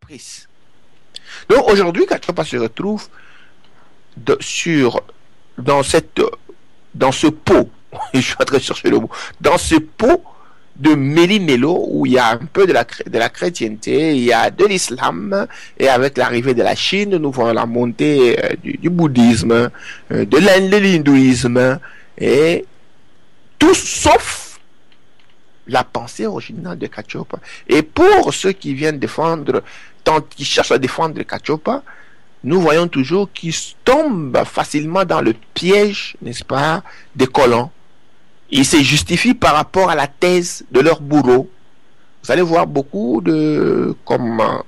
caprice. Donc aujourd'hui, Kachopa se retrouve dans ce pot, je suis en train de chercher le mot, dans ce pot de méli-mélo où il y a un peu de la chrétienté, il y a de l'islam, et avec l'arrivée de la Chine, nous voyons la montée du bouddhisme, de l'hindouisme, et tout sauf la pensée originale de Kachopa. Et pour ceux qui viennent qui cherchent à défendre Kachopa, nous voyons toujours qu'ils tombent facilement dans le piège, n'est-ce pas, des colons. Ils se justifient par rapport à la thèse de leur bourreau. Vous allez voir beaucoup comme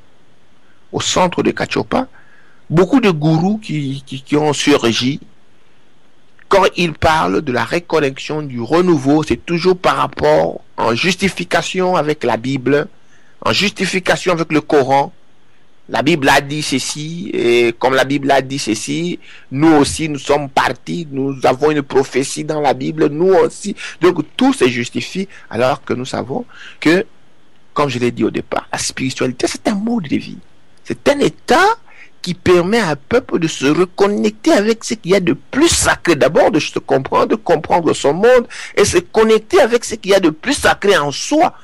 au centre de Kachopa, beaucoup de gourous qui ont surgi. Quand ils parlent de la reconnexion, du renouveau, c'est toujours par rapport, en justification avec la Bible, en justification avec le Coran. La Bible a dit ceci, et comme la Bible a dit ceci, nous aussi nous sommes partis, nous avons une prophétie dans la Bible, nous aussi. Donc tout se justifie, alors que nous savons que, comme je l'ai dit au départ, la spiritualité c'est un mode de vie. C'est un état qui permet à un peuple de se reconnecter avec ce qu'il y a de plus sacré. D'abord de se comprendre, de comprendre son monde, et se connecter avec ce qu'il y a de plus sacré en soi.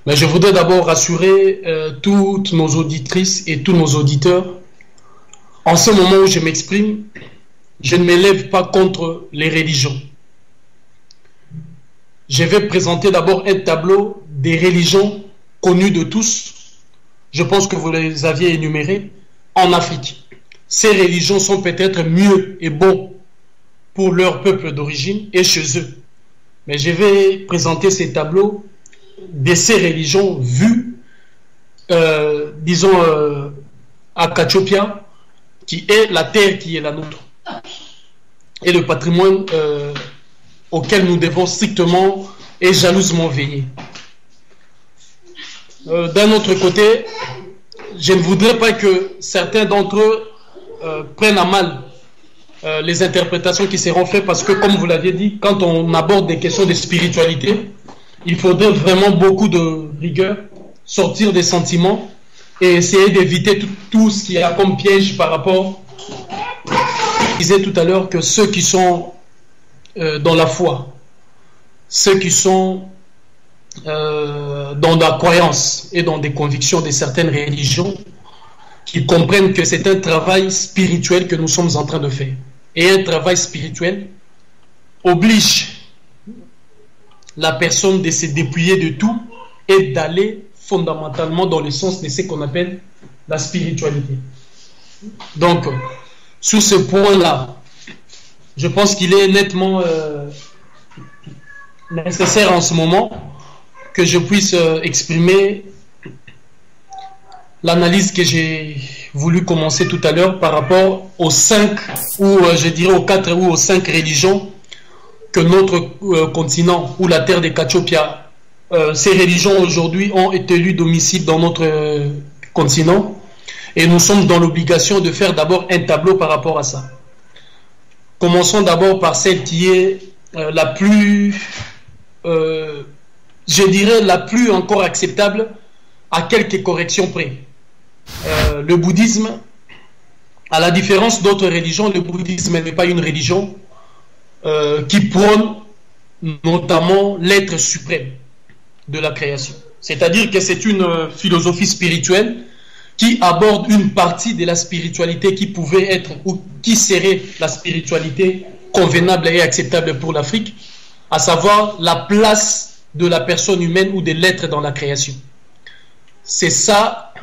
Mais je voudrais d'abord rassurer toutes nos auditrices et tous nos auditeurs. En ce moment où je m'exprime, je ne m'élève pas contre les religions. Je vais présenter d'abord un tableau des religions connues de tous. Je pense que vous les aviez énumérées en Afrique. Ces religions sont peut-être mieux et bon pour leur peuple d'origine et chez eux. Mais je vais présenter ces tableaux de ces religions vues, disons, à Kachopia, qui est la terre qui est la nôtre, et le patrimoine auquel nous devons strictement et jalousement veiller. D'un autre côté, je ne voudrais pas que certains d'entre eux prennent à mal les interprétations qui seront faites, parce que, comme vous l'aviez dit, quand on aborde des questions de spiritualité, il faudrait vraiment beaucoup de rigueur, sortir des sentiments et essayer d'éviter tout ce qui a comme piège par rapport. Je disais tout à l'heure que ceux qui sont dans la foi, ceux qui sont dans la croyance et dans des convictions de certaines religions, qui comprennent que c'est un travail spirituel que nous sommes en train de faire. Et un travail spirituel oblige la personne de se dépouiller de tout et d'aller fondamentalement dans le sens de ce qu'on appelle la spiritualité. Donc, sur ce point-là, je pense qu'il est nettement nécessaire en ce moment que je puisse exprimer l'analyse que j'ai voulu commencer tout à l'heure par rapport aux 5, ou je dirais aux 4 ou aux 5 religions que notre continent ou la terre de Kachopia, ces religions aujourd'hui ont été élues domicile dans notre continent, et nous sommes dans l'obligation de faire d'abord un tableau par rapport à ça. Commençons d'abord par celle qui est la plus, je dirais la plus encore acceptable à quelques corrections près. Le bouddhisme, à la différence d'autres religions, le bouddhisme n'est pas une religion qui prône notamment l'être suprême de la création. C'est-à-dire que c'est une philosophie spirituelle qui aborde une partie de la spiritualité qui pouvait être, ou qui serait la spiritualité convenable et acceptable pour l'Afrique, à savoir la place de la personne humaine ou de l'être dans la création. C'est ça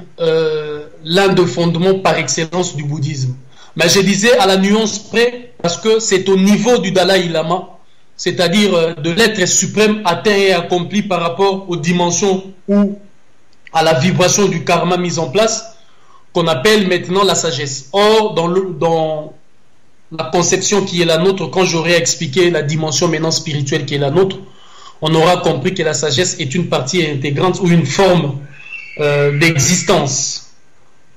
l'un des fondements par excellence du bouddhisme. Mais je disais à la nuance près, parce que c'est au niveau du Dalai Lama, c'est-à-dire de l'être suprême atteint et accompli par rapport aux dimensions ou à la vibration du karma mise en place, qu'on appelle maintenant la sagesse. Or, dans la conception qui est la nôtre, quand j'aurai expliqué la dimension maintenant spirituelle qui est la nôtre, on aura compris que la sagesse est une partie intégrante ou une forme d'existence,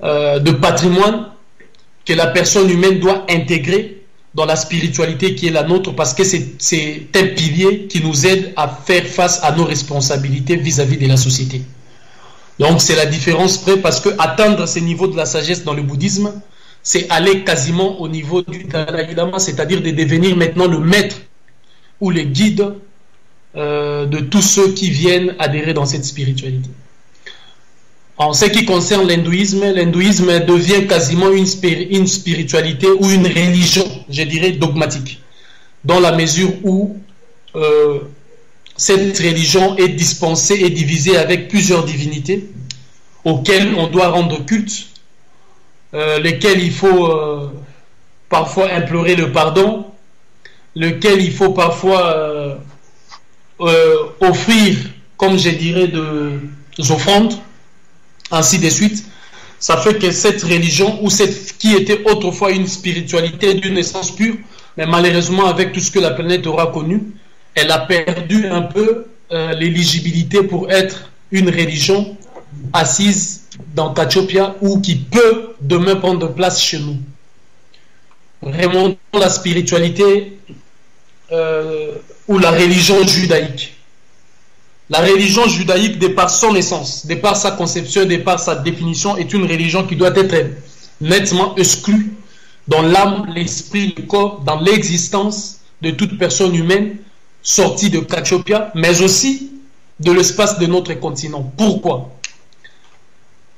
de patrimoine que la personne humaine doit intégrer dans la spiritualité qui est la nôtre, parce que c'est un pilier qui nous aide à faire face à nos responsabilités vis-à-vis de la société. Donc c'est la différence près, parce que atteindre ces niveaux de la sagesse dans le bouddhisme, c'est aller quasiment au niveau du Dalai Lama, c'est-à-dire de devenir maintenant le maître ou le guide de tous ceux qui viennent adhérer dans cette spiritualité. En ce qui concerne l'hindouisme, l'hindouisme devient quasiment une spiritualité ou une religion, je dirais, dogmatique, dans la mesure où cette religion est dispensée et divisée avec plusieurs divinités auxquelles on doit rendre culte, lesquelles il faut parfois implorer le pardon, lesquelles il faut parfois offrir, comme je dirais, des offrandes, ainsi de suite. Ça fait que cette religion, ou cette qui était autrefois une spiritualité d'une essence pure, mais malheureusement avec tout ce que la planète aura connu, elle a perdu un peu l'éligibilité pour être une religion assise dans Kachopia ou qui peut demain prendre place chez nous. Vraiment la spiritualité ou la religion judaïque. La religion judaïque, de par son essence, de par sa conception, de par sa définition, est une religion qui doit être nettement exclue dans l'âme, l'esprit, le corps, dans l'existence de toute personne humaine sortie de Kachopia, mais aussi de l'espace de notre continent. Pourquoi?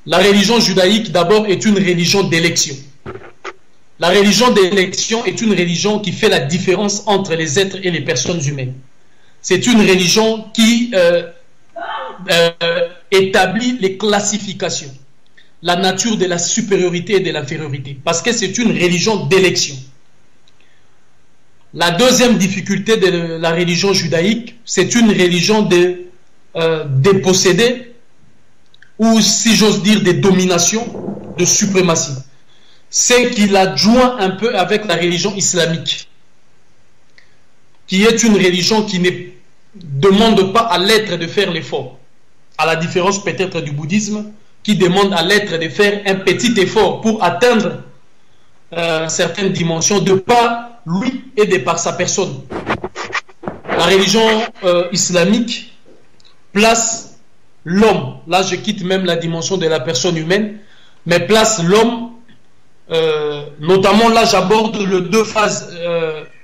La religion judaïque, d'abord, est une religion d'élection. La religion d'élection est une religion qui fait la différence entre les êtres et les personnes humaines. C'est une religion qui établit les classifications, la nature de la supériorité et de l'infériorité, parce que c'est une religion d'élection. La deuxième difficulté de la religion judaïque, c'est une religion de dépossédés, ou si j'ose dire de domination, de suprématie. C'est qu'il a joint un peu avec la religion islamique, qui est une religion qui ne demande pas à l'être de faire l'effort, à la différence peut-être du bouddhisme, qui demande à l'être de faire un petit effort pour atteindre certaines dimensions de par lui et de par sa personne. La religion islamique place l'homme, là je quitte même la dimension de la personne humaine, mais place l'homme, notamment là j'aborde les deux phases,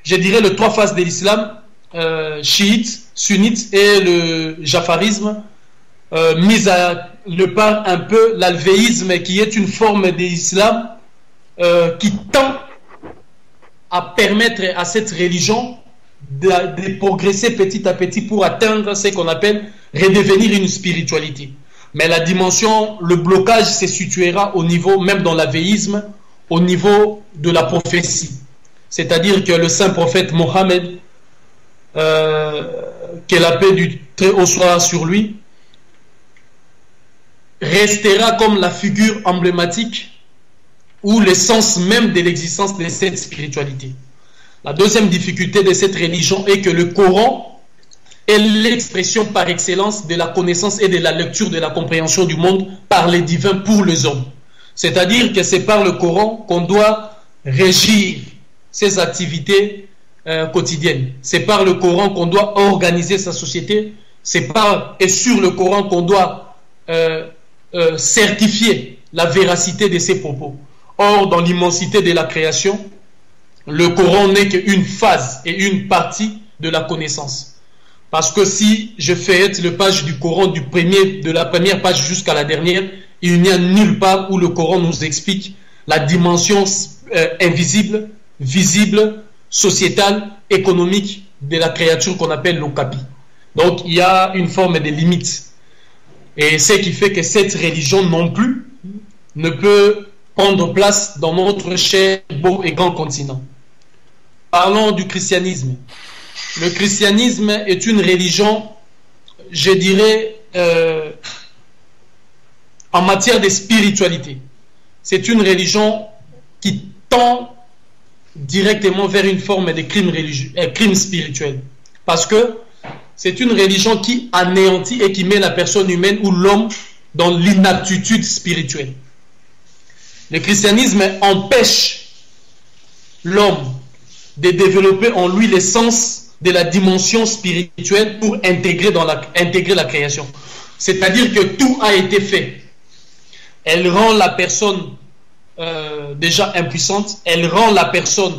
je dirais les trois phases de l'islam, chiite, sunnite et le jafarisme, mis à le part un peu l'alvéisme qui est une forme d'islam qui tend à permettre à cette religion de progresser petit à petit pour atteindre ce qu'on appelle redevenir une spiritualité. Mais la dimension, le blocage se situera au niveau, même dans l'alvéisme, au niveau de la prophétie. C'est-à-dire que le saint prophète Mohammed, que la paix du Très-Haut soit sur lui, restera comme la figure emblématique ou l'essence même de l'existence de cette spiritualité. La deuxième difficulté de cette religion est que le Coran est l'expression par excellence de la connaissance et de la lecture de la compréhension du monde par les divins pour les hommes. C'est-à-dire que c'est par le Coran qu'on doit régir ses activités quotidiennes. C'est par le Coran qu'on doit organiser sa société. C'est par et sur le Coran qu'on doit certifier la véracité de ses propos. Or, dans l'immensité de la création, le Coran n'est qu'une phase et une partie de la connaissance. Parce que si je feuillette le page du Coran de la première page jusqu'à la dernière, il n'y a nulle part où le Coran nous explique la dimension invisible, visible, sociétale, économique de la créature qu'on appelle l'Okapi. Donc il y a une forme de limite. Et ce qui fait que cette religion non plus ne peut prendre place dans notre cher, beau et grand continent. Parlons du christianisme. Le christianisme est une religion, je dirais, en matière de spiritualité. C'est une religion qui tend directement vers une forme de crime spirituel. Parce que c'est une religion qui anéantit et qui met la personne humaine ou l'homme dans l'inaptitude spirituelle. Le christianisme empêche l'homme de développer en lui l'essence de la dimension spirituelle pour intégrer la création. C'est-à-dire que tout a été fait. Elle rend la personne déjà impuissante, elle rend la personne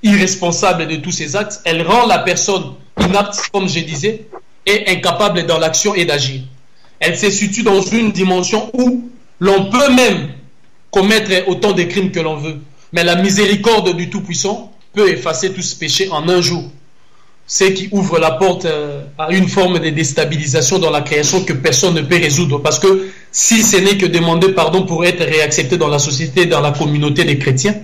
irresponsable de tous ses actes, elle rend la personne inapte, comme je disais, et incapable dans l'action et d'agir. Elle se situe dans une dimension où l'on peut même commettre autant de crimes que l'on veut, mais la miséricorde du Tout-Puissant peut effacer tout ce péché en un jour. Ce qui ouvre la porte à une forme de déstabilisation dans la création que personne ne peut résoudre. Parce que si ce n'est que demander pardon pour être réaccepté dans la société, dans la communauté des chrétiens,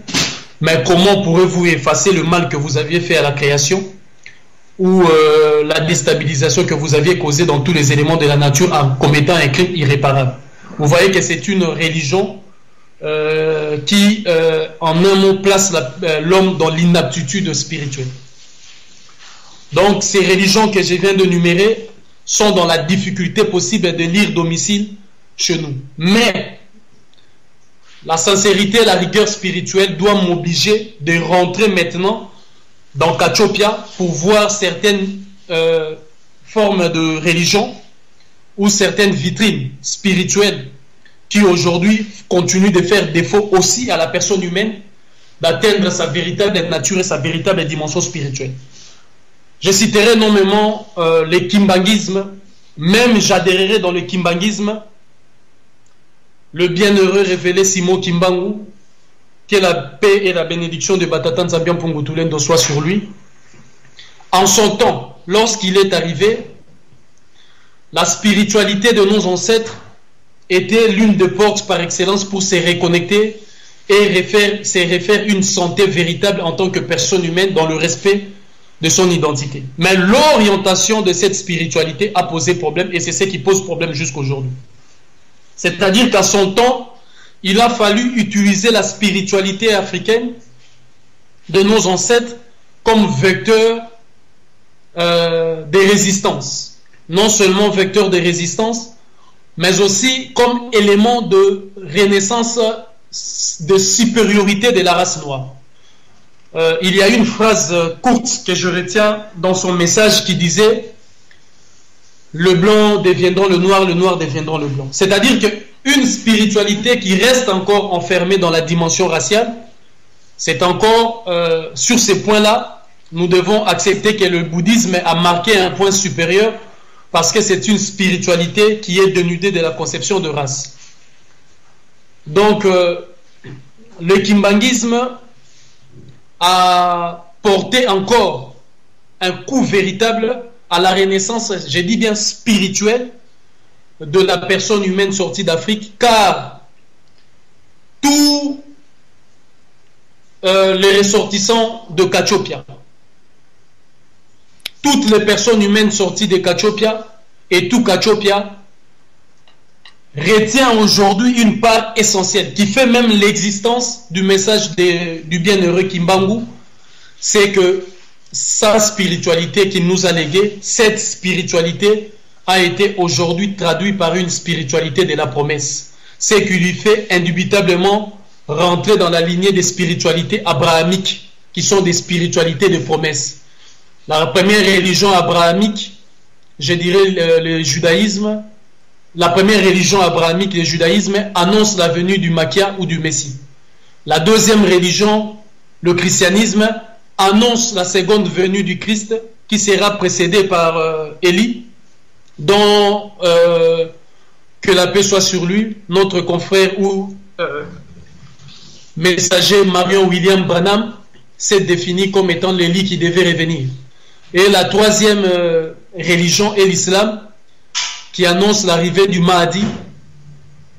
mais comment pourrez-vous effacer le mal que vous aviez fait à la création ou la déstabilisation que vous aviez causée dans tous les éléments de la nature en commettant un crime irréparable? Vous voyez que c'est une religion qui, en un mot, place l'homme dans l'inaptitude spirituelle. Donc, ces religions que je viens de numérer sont dans la difficulté possible de lire domicile chez nous. Mais la sincérité et la rigueur spirituelle doivent m'obliger de rentrer maintenant dans Kachopia pour voir certaines formes de religion ou certaines vitrines spirituelles qui aujourd'hui continuent de faire défaut aussi à la personne humaine d'atteindre sa véritable nature et sa véritable dimension spirituelle. Je citerai nommément le kimbanguisme, même j'adhérerai dans le kimbanguisme, le bienheureux révélé Simon Kimbangu, que la paix et la bénédiction de Batata Nzambian Pongutulendo soient sur lui. En son temps, lorsqu'il est arrivé, la spiritualité de nos ancêtres était l'une des portes par excellence pour se reconnecter et se refaire une santé véritable en tant que personne humaine dans le respect de son identité. Mais l'orientation de cette spiritualité a posé problème et c'est ce qui pose problème jusqu'aujourd'hui. C'est-à-dire qu'à son temps, il a fallu utiliser la spiritualité africaine de nos ancêtres comme vecteur de résistance. Non seulement vecteur de résistance, mais aussi comme élément de renaissance, de supériorité de la race noire. Il y a une phrase courte que je retiens dans son message qui disait « Le blanc deviendra le noir deviendra le blanc ». C'est-à-dire qu'une spiritualité qui reste encore enfermée dans la dimension raciale, c'est encore sur ces points-là, nous devons accepter que le bouddhisme a marqué un point supérieur parce que c'est une spiritualité qui est dénudée de la conception de race. Donc, le kimbanguisme a porté encore un coup véritable à la renaissance, je dis bien spirituelle, de la personne humaine sortie d'Afrique, car tous les ressortissants de Kachopia, toutes les personnes humaines sorties de Kachopia et tout Kachopia retient aujourd'hui une part essentielle qui fait même l'existence du message du bienheureux Kimbangu, c'est que sa spiritualité qu'il nous a léguée, cette spiritualité a été aujourd'hui traduite par une spiritualité de la promesse, ce qui lui fait indubitablement rentrer dans la lignée des spiritualités abrahamiques qui sont des spiritualités de promesse. La première religion abrahamique, je dirais le judaïsme, la première religion abrahamique, le judaïsme, annonce la venue du Machias ou du Messie. La deuxième religion, le christianisme, annonce la seconde venue du Christ qui sera précédée par Élie, dont, que la paix soit sur lui, notre confrère ou messager Marion William Branham s'est défini comme étant l'Élie qui devait revenir. Et la troisième religion est l'islam, qui annonce l'arrivée du Mahdi,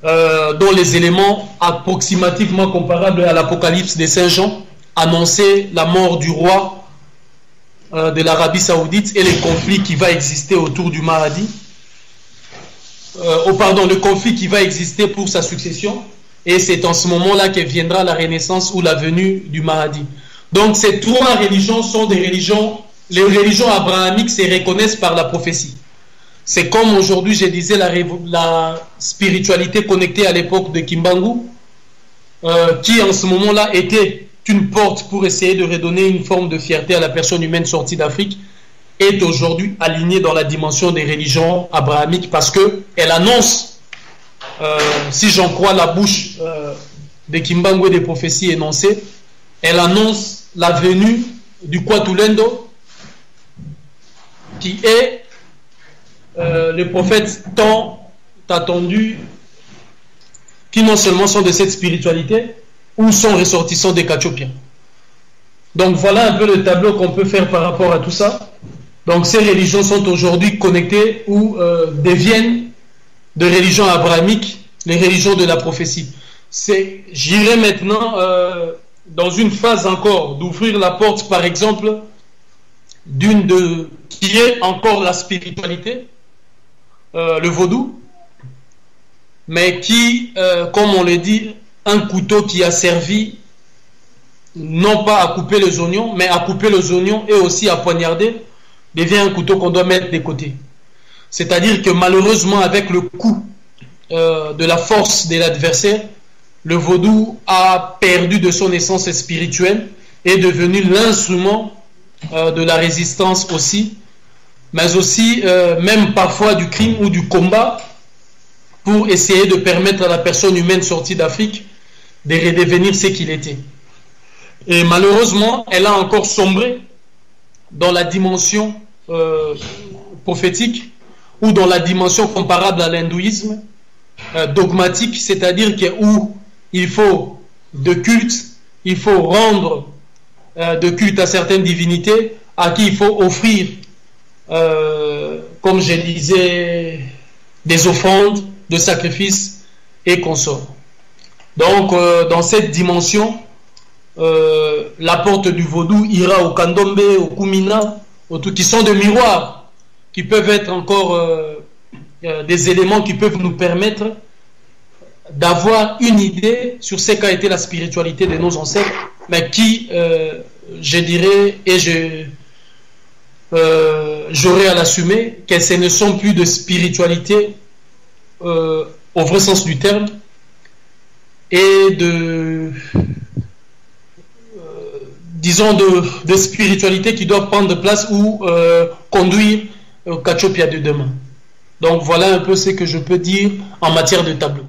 dont les éléments approximativement comparables à l'Apocalypse de Saint Jean annonçaient la mort du roi de l'Arabie Saoudite et le conflit qui va exister autour du Mahdi, le conflit qui va exister pour sa succession, et c'est en ce moment-là que viendra la renaissance ou la venue du Mahdi. Donc ces trois religions sont des religions, les religions abrahamiques se reconnaissent par la prophétie. C'est comme aujourd'hui, je disais, la spiritualité connectée à l'époque de Kimbangu, qui en ce moment-là était une porte pour essayer de redonner une forme de fierté à la personne humaine sortie d'Afrique. est aujourd'hui alignée dans la dimension des religions abrahamiques parce qu'elle annonce, si j'en crois la bouche de Kimbangwe des prophéties énoncées, elle annonce la venue du Kwatulendo qui est le prophète tant attendu, qui non seulement sont de cette spiritualité ou sont ressortissants des Kachopiens. Donc voilà un peu le tableau qu'on peut faire par rapport à tout ça. Donc ces religions sont aujourd'hui connectées ou deviennent de religions abrahamiques, les religions de la prophétie. J'irai maintenant dans une phase encore d'ouvrir la porte, par exemple, qui est encore la spiritualité, le vaudou, mais qui, comme on le dit, un couteau qui a servi non pas à couper les oignons, mais à couper les oignons et aussi à poignarder, devient un couteau qu'on doit mettre de côté. C'est-à-dire que malheureusement, avec le coup de la force de l'adversaire, le vaudou a perdu de son essence spirituelle et est devenu l'instrument de la résistance aussi, mais aussi même parfois du crime ou du combat pour essayer de permettre à la personne humaine sortie d'Afrique de redevenir ce qu'il était. Et malheureusement, elle a encore sombré dans la dimension prophétique ou dans la dimension comparable à l'hindouisme dogmatique, c'est-à-dire où il faut de culte, il faut rendre de culte à certaines divinités à qui il faut offrir, comme je disais, des offrandes, de sacrifices et consorts. Donc, dans cette dimension, la porte du vaudou ira au Kandombe, au Kumina, qui sont des miroirs, qui peuvent être encore des éléments qui peuvent nous permettre d'avoir une idée sur ce qu'a été la spiritualité de nos ancêtres, mais qui, je dirais, et j'aurais à l'assumer, que ce ne sont plus de spiritualité au vrai sens du terme, et disons de spiritualité qui doit prendre place ou conduire au Kachopia de demain. Donc voilà un peu ce que je peux dire en matière de tableau.